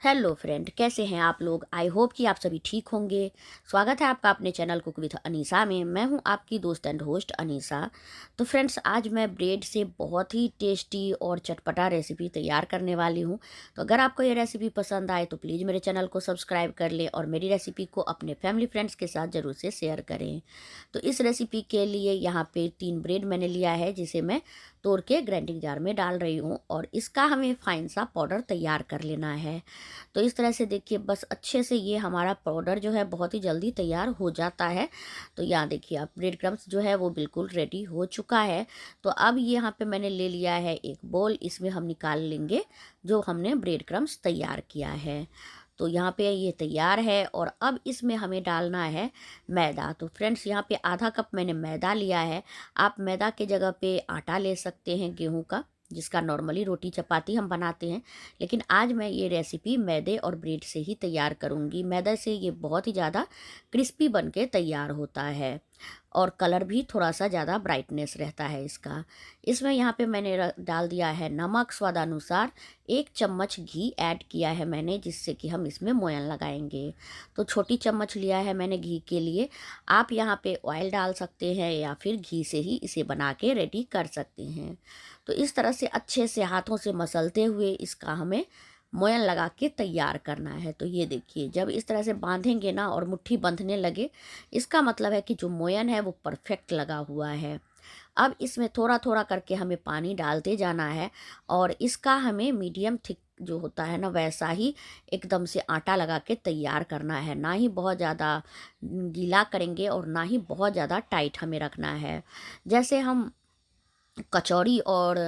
Hello friend, कैसे हैं आप लोग। आई होप कि आप सभी ठीक होंगे। स्वागत है आपका अपने चैनल कुक विद अनीसा में। मैं हूं आपकी दोस्त एंड होस्ट अनीसा। तो फ्रेंड्स, आज मैं ब्रेड से बहुत ही टेस्टी और चटपटा रेसिपी तैयार करने वाली हूं। तो अगर आपको ये रेसिपी पसंद आए तो प्लीज़ मेरे चैनल को सब्सक्राइब कर लें और मेरी रेसिपी को अपने फैमिली फ्रेंड्स के साथ ज़रूर से शेयर करें। तो इस रेसिपी के लिए यहाँ पे 3 ब्रेड मैंने लिया है, जिसे मैं तोड़ के ग्राइंडिंग जार में डाल रही हूँ और इसका हमें फाइन सा पाउडर तैयार कर लेना है। तो इस तरह से देखिए, बस अच्छे से ये हमारा पाउडर जो है बहुत ही जल्दी तैयार हो जाता है। तो यहाँ देखिए, आप ब्रेड क्रम्स जो है वो बिल्कुल रेडी हो चुका है। तो अब यहाँ पे मैंने ले लिया है एक बोल, इसमें हम निकाल लेंगे जो हमने ब्रेड क्रम्स तैयार किया है। तो यहाँ पे ये तैयार है और अब इसमें हमें डालना है मैदा। तो फ्रेंड्स, यहाँ पे आधा कप मैंने मैदा लिया है। आप मैदा के जगह पे आटा ले सकते हैं गेहूं का, जिसका नॉर्मली रोटी चपाती हम बनाते हैं। लेकिन आज मैं ये रेसिपी मैदे और ब्रेड से ही तैयार करूँगी। मैदा से ये बहुत ही ज़्यादा क्रिस्पी बन के तैयार होता है और कलर भी थोड़ा सा ज़्यादा ब्राइटनेस रहता है इसका। इसमें यहाँ पे मैंने डाल दिया है नमक स्वादानुसार। 1 चम्मच घी ऐड किया है मैंने, जिससे कि हम इसमें मोयन लगाएंगे। तो छोटी चम्मच लिया है मैंने घी के लिए। आप यहाँ पे ऑयल डाल सकते हैं या फिर घी से ही इसे बना के रेडी कर सकते हैं। तो इस तरह से अच्छे से हाथों से मसलते हुए इसका हमें मोयन लगा के तैयार करना है। तो ये देखिए, जब इस तरह से बांधेंगे ना और मुट्ठी बंधने लगे, इसका मतलब है कि जो मोयन है वो परफेक्ट लगा हुआ है। अब इसमें थोड़ा थोड़ा करके हमें पानी डालते जाना है और इसका हमें मीडियम थिक जो होता है ना, वैसा ही एकदम से आटा लगा के तैयार करना है। ना ही बहुत ज़्यादा गीला करेंगे और ना ही बहुत ज़्यादा टाइट हमें रखना है। जैसे हम कचौड़ी और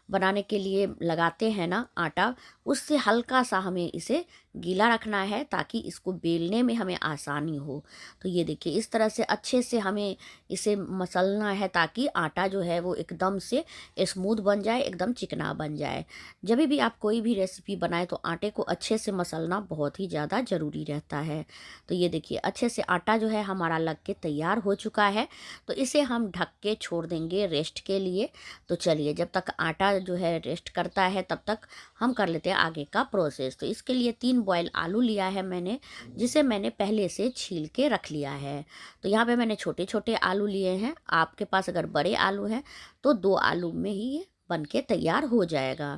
बनाने के लिए लगाते हैं ना आटा, उससे हल्का सा हमें इसे गीला रखना है ताकि इसको बेलने में हमें आसानी हो। तो ये देखिए, इस तरह से अच्छे से हमें इसे मसलना है ताकि आटा जो है वो एकदम से स्मूथ बन जाए, एकदम चिकना बन जाए। जब भी आप कोई भी रेसिपी बनाए तो आटे को अच्छे से मसलना बहुत ही ज़्यादा ज़रूरी रहता है। तो ये देखिए, अच्छे से आटा जो है हमारा लग के तैयार हो चुका है। तो इसे हम ढक के छोड़ देंगे रेस्ट के लिए। तो चलिए, जब तक आटा जो है रेस्ट करता है तब तक हम कर लेते हैं आगे का प्रोसेस। तो इसके लिए 3 बॉयल आलू लिया है मैंने, जिसे मैंने पहले से छील के रख लिया है। तो यहाँ पे मैंने छोटे छोटे आलू लिए हैं। आपके पास अगर बड़े आलू हैं तो 2 आलू में ही ये बन के तैयार हो जाएगा।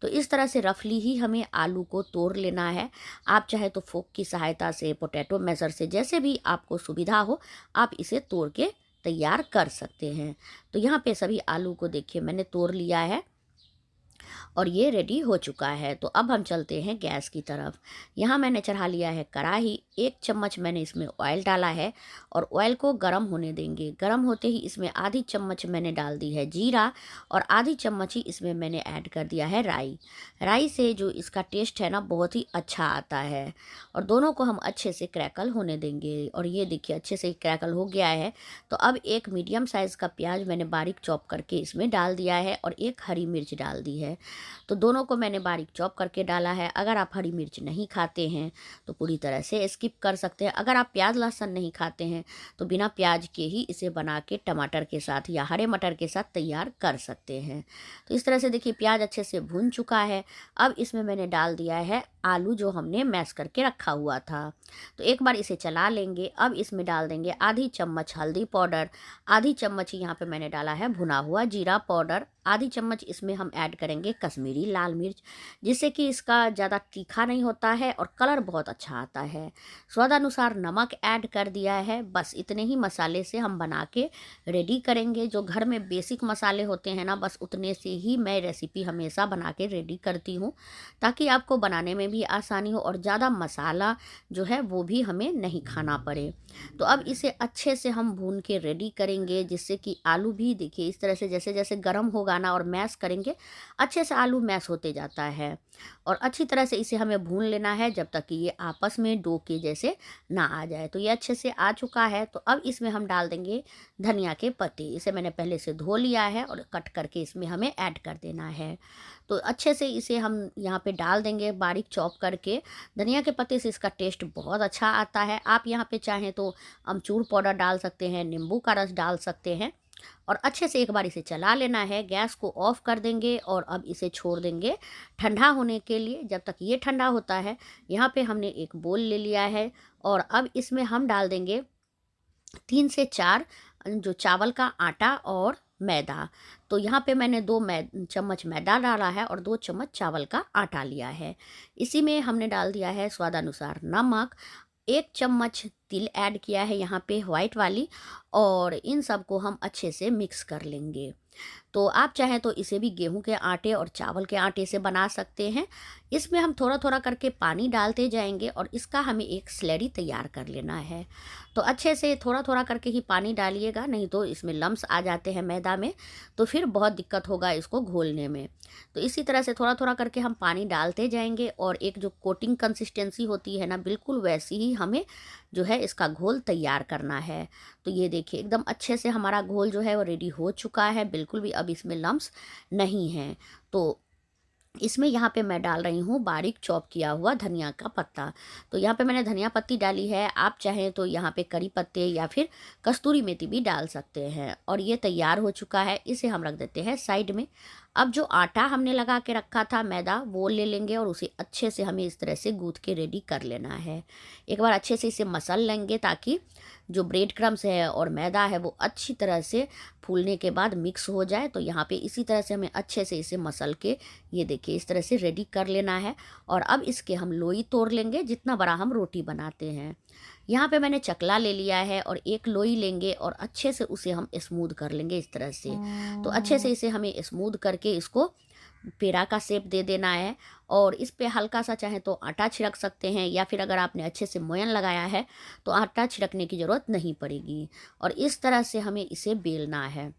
तो इस तरह से रफली ही हमें आलू को तोड़ लेना है। आप चाहे तो फोक की सहायता से, पोटैटो मैशर से, जैसे भी आपको सुविधा हो आप इसे तोड़ के तैयार कर सकते हैं। तो यहाँ पे सभी आलू को देखिए मैंने तोड़ लिया है और ये रेडी हो चुका है। तो अब हम चलते हैं गैस की तरफ। यहाँ मैंने चढ़ा लिया है कढ़ाई। 1 चम्मच मैंने इसमें ऑयल डाला है और ऑयल को गर्म होने देंगे। गर्म होते ही इसमें आधी चम्मच मैंने डाल दी है जीरा और आधी चम्मच ही इसमें मैंने ऐड कर दिया है राई। राई से जो इसका टेस्ट है ना, बहुत ही अच्छा आता है। और दोनों को हम अच्छे से क्रैकल होने देंगे। और ये देखिए, अच्छे से क्रैकल हो गया है। तो अब एक मीडियम साइज़ का प्याज मैंने बारीक चॉप करके इसमें डाल दिया है और 1 हरी मिर्च डाल दी है। तो दोनों को मैंने बारीक चॉप करके डाला है। अगर आप हरी मिर्च नहीं खाते हैं तो पूरी तरह से स्किप कर सकते हैं। अगर आप प्याज लहसुन नहीं खाते हैं तो बिना प्याज के ही इसे बना के टमाटर के साथ या हरे मटर के साथ तैयार कर सकते हैं। तो इस तरह से देखिए, प्याज अच्छे से भून चुका है। अब इसमें मैंने डाल दिया है आलू जो हमने मैश करके रखा हुआ था। तो एक बार इसे चला लेंगे। अब इसमें डाल देंगे आधी चम्मच हल्दी पाउडर, आधी चम्मच यहाँ पे मैंने डाला है भुना हुआ जीरा पाउडर, आधी चम्मच इसमें हम ऐड करेंगे कश्मीरी लाल मिर्च, जिससे कि इसका ज़्यादा तीखा नहीं होता है और कलर बहुत अच्छा आता है। स्वादानुसार नमक ऐड कर दिया है। बस इतने ही मसाले से हम बना के रेडी करेंगे। जो घर में बेसिक मसाले होते हैं ना, बस उतने से ही मैं रेसिपी हमेशा बना के रेडी करती हूँ, ताकि आपको बनाने में भी आसानी हो और ज़्यादा मसाला जो है वो भी हमें नहीं खाना पड़े। तो अब इसे अच्छे से हम भून के रेडी करेंगे, जिससे कि आलू भी देखिए इस तरह से जैसे जैसे गर्म होगा ना और मैश करेंगे, अच्छे से आलू मैश होते जाता है। और अच्छी तरह से इसे हमें भून लेना है जब तक कि ये आपस में डो के जैसे ना आ जाए। तो ये अच्छे से आ चुका है। तो अब इसमें हम डाल देंगे धनिया के पत्ते। इसे मैंने पहले से धो लिया है और कट करके इसमें हमें ऐड कर देना है। तो अच्छे से इसे हम यहाँ पे डाल देंगे बारीक चॉप करके। धनिया के पत्ते से इसका टेस्ट बहुत अच्छा आता है। आप यहाँ पे चाहें तो अमचूर पाउडर डाल सकते हैं, नींबू का रस डाल सकते हैं और अच्छे से एक बार इसे चला लेना है। गैस को ऑफ कर देंगे और अब इसे छोड़ देंगे ठंडा होने के लिए। जब तक ये ठंडा होता है, यहाँ पे हमने एक बोल ले लिया है और अब इसमें हम डाल देंगे 3 से 4 जो चावल का आटा और मैदा। तो यहाँ पे मैंने 2 चम्मच मैदा डाला है और 2 चम्मच चावल का आटा लिया है। इसी में हमने डाल दिया है स्वादानुसार नमक, 1 चम्मच तिल ऐड किया है यहाँ पे वाइट वाली, और इन सब को हम अच्छे से मिक्स कर लेंगे। तो आप चाहें तो इसे भी गेहूं के आटे और चावल के आटे से बना सकते हैं। इसमें हम थोड़ा थोड़ा करके पानी डालते जाएंगे और इसका हमें एक स्लरी तैयार कर लेना है। तो अच्छे से थोड़ा थोड़ा करके ही पानी डालिएगा, नहीं तो इसमें लम्स आ जाते हैं मैदा में, तो फिर बहुत दिक्कत होगा इसको घोलने में। तो इसी तरह से थोड़ा थोड़ा करके हम पानी डालते जाएंगे और एक जो कोटिंग कंसिस्टेंसी होती है ना, बिल्कुल वैसी ही हमें जो है इसका घोल तैयार करना है। तो ये देखिए एकदम अच्छे से हमारा घोल जो है वो रेडी हो चुका है, बिल्कुल भी अब इसमें लम्स नहीं हैं। तो इसमें यहाँ पे मैं डाल रही हूँ बारीक चॉप किया हुआ धनिया का पत्ता। तो यहाँ पे मैंने धनिया पत्ती डाली है, आप चाहें तो यहाँ पे करी पत्ते या फिर कस्तूरी मेथी भी डाल सकते हैं। और ये तैयार हो चुका है, इसे हम रख देते हैं साइड में। अब जो आटा हमने लगा के रखा था मैदा, वो ले लेंगे और उसे अच्छे से हमें इस तरह से गूँथ के रेडी कर लेना है। एक बार अच्छे से इसे मसल लेंगे ताकि जो ब्रेड क्रम्स है और मैदा है वो अच्छी तरह से फूलने के बाद मिक्स हो जाए। तो यहाँ पे इसी तरह से हमें अच्छे से इसे मसल के ये देखिए इस तरह से रेडी कर लेना है। और अब इसके हम लोई तोड़ लेंगे जितना बड़ा हम रोटी बनाते हैं। यहाँ पे मैंने चकला ले लिया है और एक लोई लेंगे और अच्छे से उसे हम स्मूथ कर लेंगे इस तरह से। तो अच्छे से इसे हमें स्मूथ करके इसको पेड़ा का शेप दे देना है। और इस पे हल्का सा चाहे तो आटा छिड़क सकते हैं, या फिर अगर आपने अच्छे से मोयन लगाया है तो आटा छिड़कने की ज़रूरत नहीं पड़ेगी। और इस तरह से हमें इसे बेलना है।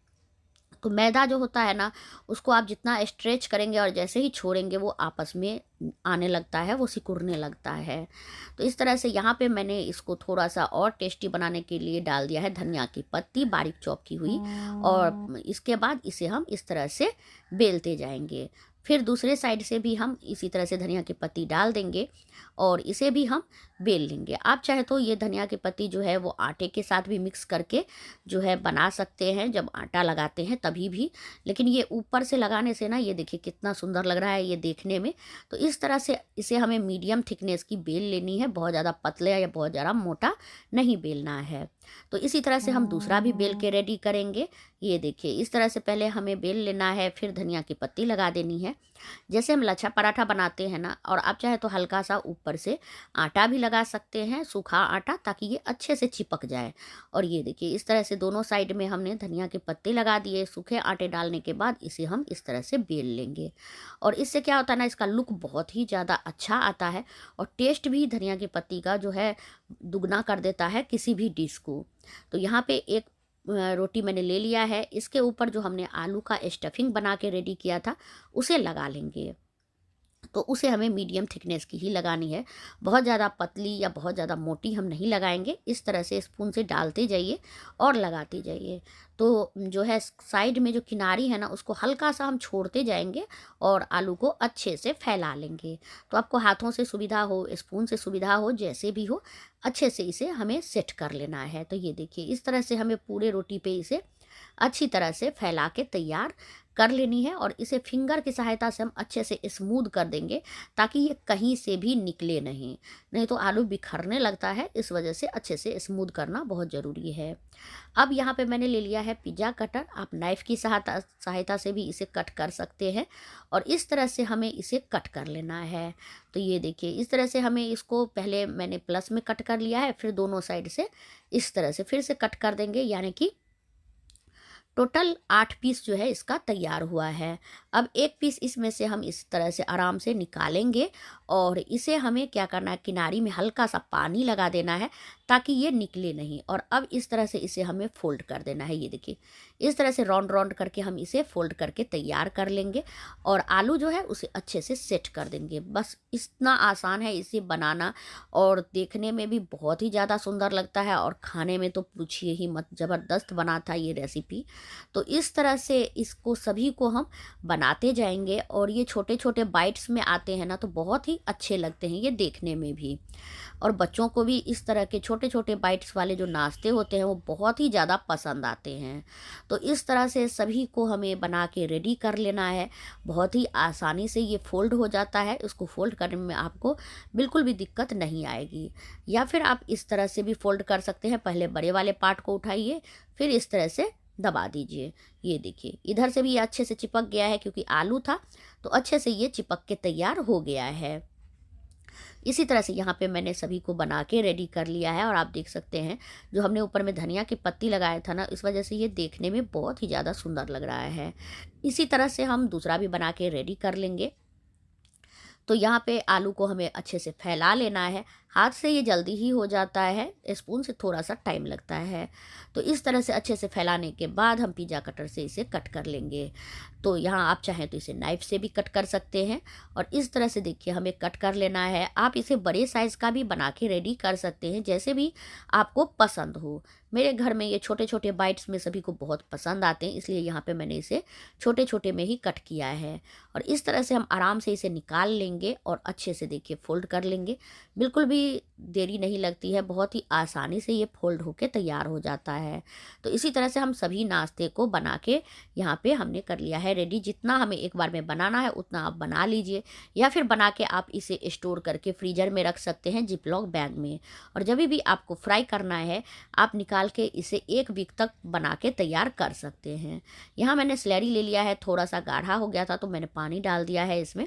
तो मैदा जो होता है ना, उसको आप जितना स्ट्रेच करेंगे और जैसे ही छोड़ेंगे वो आपस में आने लगता है, वो सिकुड़ने लगता है। तो इस तरह से यहाँ पे मैंने इसको थोड़ा सा और टेस्टी बनाने के लिए डाल दिया है धनिया की पत्ती बारीक चॉप की हुई। और इसके बाद इसे हम इस तरह से बेलते जाएंगे। फिर दूसरे साइड से भी हम इसी तरह से धनिया की पत्ती डाल देंगे और इसे भी हम बेल लेंगे। आप चाहे तो ये धनिया की पत्ती जो है वो आटे के साथ भी मिक्स करके जो है बना सकते हैं, जब आटा लगाते हैं तभी भी। लेकिन ये ऊपर से लगाने से ना, ये देखिए कितना सुंदर लग रहा है ये देखने में। तो इस तरह से इसे हमें मीडियम थिकनेस की बेल लेनी है, बहुत ज़्यादा पतले या बहुत ज़्यादा मोटा नहीं बेलना है। तो इसी तरह से हम दूसरा भी बेल के रेडी करेंगे। ये देखिए इस तरह से पहले हमें बेल लेना है, फिर धनिया की पत्ती लगा देनी है जैसे हम लच्छा पराठा बनाते हैं ना। और आप चाहे तो हल्का सा ऊपर से आटा भी लगा सकते हैं, सूखा आटा, ताकि ये अच्छे से चिपक जाए। और ये देखिए इस तरह से दोनों साइड में हमने धनिया के पत्ते लगा दिए। सूखे आटे डालने के बाद इसे हम इस तरह से बेल लेंगे। और इससे क्या होता है ना, इसका लुक बहुत ही ज़्यादा अच्छा आता है और टेस्ट भी धनिया की पत्ती का जो है दुगना कर देता है किसी भी डिश को। तो यहाँ पे एक रोटी मैंने ले लिया है, इसके ऊपर जो हमने आलू का स्टफिंग बना के रेडी किया था उसे लगा लेंगे। तो उसे हमें मीडियम थिकनेस की ही लगानी है, बहुत ज़्यादा पतली या बहुत ज़्यादा मोटी हम नहीं लगाएंगे। इस तरह से स्पून से डालते जाइए और लगाते जाइए। तो जो है साइड में जो किनारी है ना, उसको हल्का सा हम छोड़ते जाएंगे और आलू को अच्छे से फैला लेंगे। तो आपको हाथों से सुविधा हो, स्पून से सुविधा हो, जैसे भी हो, अच्छे से इसे हमें सेट कर लेना है। तो ये देखिए इस तरह से हमें पूरे रोटी पे इसे अच्छी तरह से फैला के तैयार कर लेनी है। और इसे फिंगर की सहायता से हम अच्छे से स्मूथ कर देंगे ताकि ये कहीं से भी निकले नहीं तो आलू बिखरने लगता है। इस वजह से अच्छे से स्मूथ करना बहुत ज़रूरी है। अब यहाँ पे मैंने ले लिया है पिज़्ज़ा कटर, आप नाइफ़ की सहायता से भी इसे कट कर सकते हैं। और इस तरह से हमें इसे कट कर लेना है। तो ये देखिए इस तरह से हमें इसको, पहले मैंने प्लस में कट कर लिया है, फिर दोनों साइड से इस तरह से फिर से कट कर देंगे, यानी कि टोटल 8 पीस जो है इसका तैयार हुआ है। अब एक पीस इसमें से हम इस तरह से आराम से निकालेंगे और इसे हमें क्या करना है, किनारी में हल्का सा पानी लगा देना है ताकि ये निकले नहीं। और अब इस तरह से इसे हमें फोल्ड कर देना है। ये देखिए इस तरह से राउंड राउंड करके हम इसे फोल्ड करके तैयार कर लेंगे और आलू जो है उसे अच्छे से सेट कर देंगे। बस इतना आसान है इसे बनाना और देखने में भी बहुत ही ज़्यादा सुंदर लगता है और खाने में तो पूछिए ही मत, ज़बरदस्त बना था ये रेसिपी। तो इस तरह से इसको सभी को हम बनाते जाएंगे और ये छोटे छोटे बाइट्स में आते हैं ना, तो बहुत ही ही अच्छे लगते हैं ये देखने में भी। और बच्चों को भी इस तरह के छोटे छोटे बाइट्स वाले जो नाश्ते होते हैं वो बहुत ही ज़्यादा पसंद आते हैं। तो इस तरह से सभी को हमें बना के रेडी कर लेना है। बहुत ही आसानी से ये फ़ोल्ड हो जाता है, इसको फ़ोल्ड करने में आपको बिल्कुल भी दिक्कत नहीं आएगी। या फिर आप इस तरह से भी फ़ोल्ड कर सकते हैं, पहले बड़े वाले पार्ट को उठाइए, फिर इस तरह से दबा दीजिए। ये देखिए इधर से भी ये अच्छे से चिपक गया है, क्योंकि आलू था तो अच्छे से ये चिपक के तैयार हो गया है। इसी तरह से यहाँ पे मैंने सभी को बना के रेडी कर लिया है, और आप देख सकते हैं जो हमने ऊपर में धनिया की पत्ती लगाया था ना, इस वजह से ये देखने में बहुत ही ज़्यादा सुंदर लग रहा है। इसी तरह से हम दूसरा भी बना के रेडी कर लेंगे। तो यहाँ पे आलू को हमें अच्छे से फैला लेना है। हाथ से ये जल्दी ही हो जाता है, स्पून से थोड़ा सा टाइम लगता है। तो इस तरह से अच्छे से फैलाने के बाद हम पिज़्ज़ा कटर से इसे कट कर लेंगे। तो यहाँ आप चाहें तो इसे नाइफ़ से भी कट कर सकते हैं, और इस तरह से देखिए हमें कट कर लेना है। आप इसे बड़े साइज़ का भी बना के रेडी कर सकते हैं, जैसे भी आपको पसंद हो। मेरे घर में ये छोटे छोटे बाइट्स में सभी को बहुत पसंद आते हैं, इसलिए यहाँ पे मैंने इसे छोटे छोटे में ही कट किया है। और इस तरह से हम आराम से इसे निकाल लेंगे और अच्छे से देखिए फ़ोल्ड कर लेंगे। बिल्कुल भी देरी नहीं लगती है, बहुत ही आसानी से ये फ़ोल्ड होके तैयार हो जाता है। तो इसी तरह से हम सभी नाश्ते को बना के यहाँ पे हमने कर लिया है रेडी। जितना हमें एक बार में बनाना है उतना आप बना लीजिए, या फिर बना के आप इसे स्टोर करके फ्रीज़र में रख सकते हैं जिपलॉक बैग में। और जब भी आपको फ्राई करना है आप निकाल के इसे 1 वीक तक बना के तैयार कर सकते हैं। यहाँ मैंने स्लैरी ले लिया है, थोड़ा सा गाढ़ा हो गया था तो मैंने पानी डाल दिया है इसमें।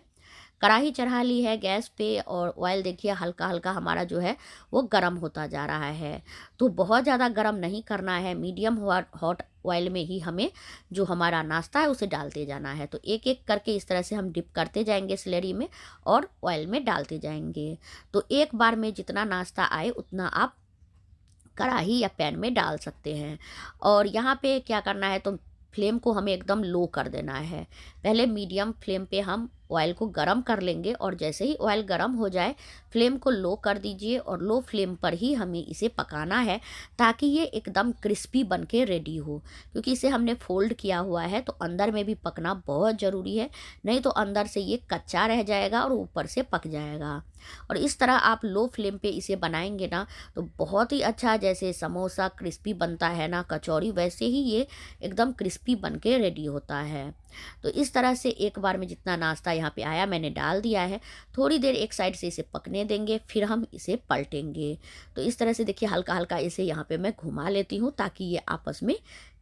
कढ़ाई चढ़ा ली है गैस पे, और ऑयल देखिए हल्का हल्का हमारा जो है वो गर्म होता जा रहा है। तो बहुत ज़्यादा गर्म नहीं करना है, मीडियम हॉट ऑयल में ही हमें जो हमारा नाश्ता है उसे डालते जाना है। तो एक एक करके इस तरह से हम डिप करते जाएंगे स्लैरी में और ऑयल में डालते जाएंगे। तो एक बार में जितना नाश्ता आए उतना आप कढ़ाई या पैन में डाल सकते हैं। और यहाँ पे क्या करना है, तो फ्लेम को हमें एकदम लो कर देना है। पहले मीडियम फ्लेम पे हम ऑयल को गरम कर लेंगे, और जैसे ही ऑयल गरम हो जाए फ्लेम को लो कर दीजिए, और लो फ्लेम पर ही हमें इसे पकाना है ताकि ये एकदम क्रिस्पी बन के रेडी हो। क्योंकि इसे हमने फोल्ड किया हुआ है तो अंदर में भी पकना बहुत ज़रूरी है, नहीं तो अंदर से ये कच्चा रह जाएगा और ऊपर से पक जाएगा। और इस तरह आप लो फ्लेम पे इसे बनाएंगे ना तो बहुत ही अच्छा, जैसे समोसा क्रिस्पी बनता है ना, कचौड़ी, वैसे ही ये एकदम क्रिस्पी बन के रेडी होता है। तो इस तरह से एक बार में जितना नाश्ता यहाँ पे आया मैंने डाल दिया है। थोड़ी देर एक साइड से इसे पकने देंगे, फिर हम इसे पलटेंगे। तो इस तरह से देखिए हल्का हल्का इसे यहाँ पे मैं घुमा लेती हूँ ताकि ये आपस में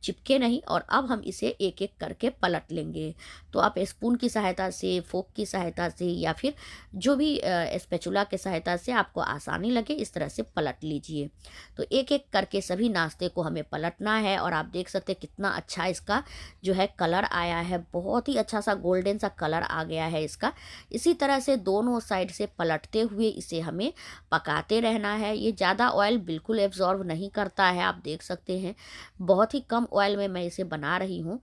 चिपके नहीं। और अब हम इसे एक एक करके पलट लेंगे। तो आप स्पून की सहायता से, फोक की सहायता से, या फिर जो भी स्पैचुला की सहायता से आपको आसानी लगे इस तरह से पलट लीजिए। तो एक एक करके सभी नाश्ते को हमें पलटना है। और आप देख सकते हैं कितना अच्छा इसका जो है कलर आया है, बहुत ही अच्छा सा गोल्डन सा कलर आ गया है इसका। इसी तरह से दोनों साइड से पलटते हुए इसे हमें पकाते रहना है। ये ज़्यादा ऑयल बिल्कुल एब्जॉर्व नहीं करता है, आप देख सकते हैं बहुत ही कम ऑयल में मैं इसे बना रही हूँ।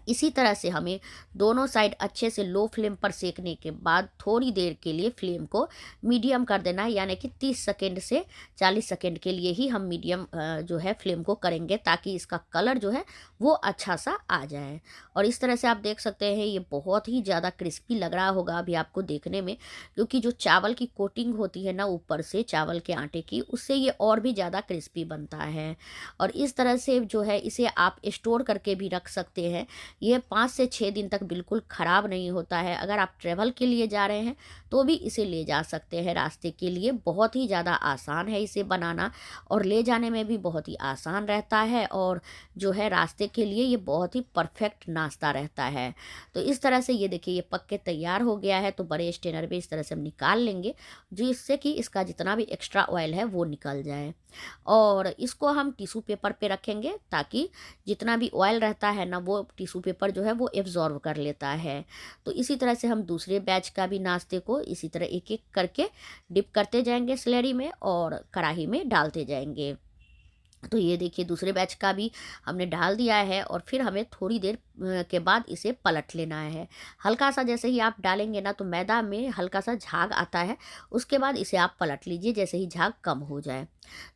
इसी तरह से हमें दोनों साइड अच्छे से लो फ्लेम पर सेकने के बाद थोड़ी देर के लिए फ्लेम को मीडियम कर देना है, यानी कि 30 सेकेंड से 40 सेकेंड के लिए ही हम मीडियम जो है फ्लेम को करेंगे ताकि इसका कलर जो है वो अच्छा सा आ जाए। और इस तरह से आप देख सकते हैं ये बहुत ही ज़्यादा क्रिस्पी लग रहा होगा अभी आपको देखने में, क्योंकि जो चावल की कोटिंग होती है ना ऊपर से चावल के आटे की, उससे ये और भी ज़्यादा क्रिस्पी बनता है। और इस तरह से जो है इसे आप स्टोर करके भी रख सकते हैं। ये 5 से 6 दिन तक बिल्कुल ख़राब नहीं होता है। अगर आप ट्रैवल के लिए जा रहे हैं तो भी इसे ले जा सकते हैं रास्ते के लिए। बहुत ही ज़्यादा आसान है इसे बनाना, और ले जाने में भी बहुत ही आसान रहता है, और जो है रास्ते के लिए ये बहुत ही परफेक्ट नाश्ता रहता है। तो इस तरह से ये देखिए ये पक के तैयार हो गया है। तो बड़े स्ट्रेनर पे इस तरह से हम निकाल लेंगे, जिससे कि इसका जितना भी एक्स्ट्रा ऑयल है वो निकल जाए। और इसको हम टिश्यू पेपर पे रखेंगे ताकि जितना भी ऑयल रहता है ना वो टिश्यू पेपर जो है वो एब्जॉर्व कर लेता है। तो इसी तरह से हम दूसरे बैच का भी नाश्ते को इसी तरह एक एक करके डिप करते जाएंगे स्लैरी में और कढ़ाई में डालते जाएंगे। तो ये देखिए दूसरे बैच का भी हमने डाल दिया है, और फिर हमें थोड़ी देर के बाद इसे पलट लेना है। हल्का सा जैसे ही आप डालेंगे ना तो मैदा में हल्का सा झाग आता है, उसके बाद इसे आप पलट लीजिए जैसे ही झाग कम हो जाए।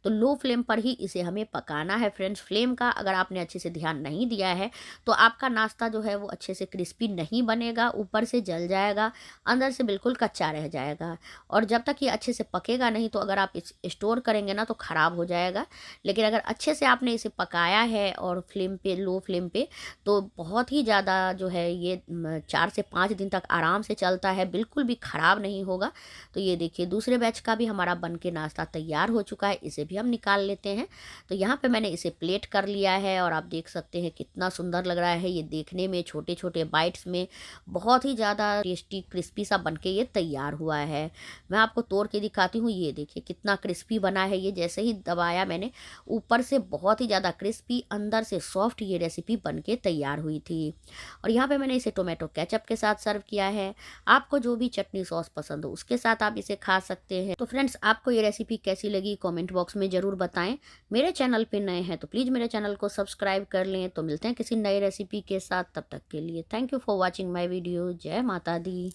तो लो फ्लेम पर ही इसे हमें पकाना है फ्रेंड्स। फ्लेम का अगर आपने अच्छे से ध्यान नहीं दिया है तो आपका नाश्ता जो है वो अच्छे से क्रिस्पी नहीं बनेगा, ऊपर से जल जाएगा, अंदर से बिल्कुल कच्चा रह जाएगा। और जब तक ये अच्छे से पकेगा नहीं तो अगर आप इस स्टोर करेंगे ना तो ख़राब हो जाएगा। लेकिन अगर अच्छे से आपने इसे पकाया है और फ्लेम पे, लो फ्लेम पे, तो बहुत ही ज़्यादा जो है ये 4 से 5 दिन तक आराम से चलता है, बिल्कुल भी ख़राब नहीं होगा। तो ये देखिए दूसरे बैच का भी हमारा बन के नाश्ता तैयार हो चुका है, इसे भी हम निकाल लेते हैं। तो यहाँ पे मैंने इसे प्लेट कर लिया है और आप देख सकते हैं कितना सुंदर लग रहा है। ये देखने में छोटे छोटे बाइट्स में बहुत ही ज़्यादा टेस्टी क्रिस्पी सा बन के ये तैयार हुआ है। मैं आपको तोड़ के दिखाती हूँ, ये देखिए कितना क्रिस्पी बना है। ये जैसे ही दबाया मैंने, ऊपर से बहुत ही ज़्यादा क्रिस्पी, अंदर से सॉफ्ट ये रेसिपी बन के तैयार हुई थी। और यहाँ पे मैंने इसे टोमेटो केचप के साथ सर्व किया है। आपको जो भी चटनी सॉस पसंद हो उसके साथ आप इसे खा सकते हैं। तो फ्रेंड्स, आपको ये रेसिपी कैसी लगी कमेंट बॉक्स में ज़रूर बताएं। मेरे चैनल पे नए हैं तो प्लीज़ मेरे चैनल को सब्सक्राइब कर लें। तो मिलते हैं किसी नई रेसिपी के साथ, तब तक के लिए thank you for watching my video. जय माता दी।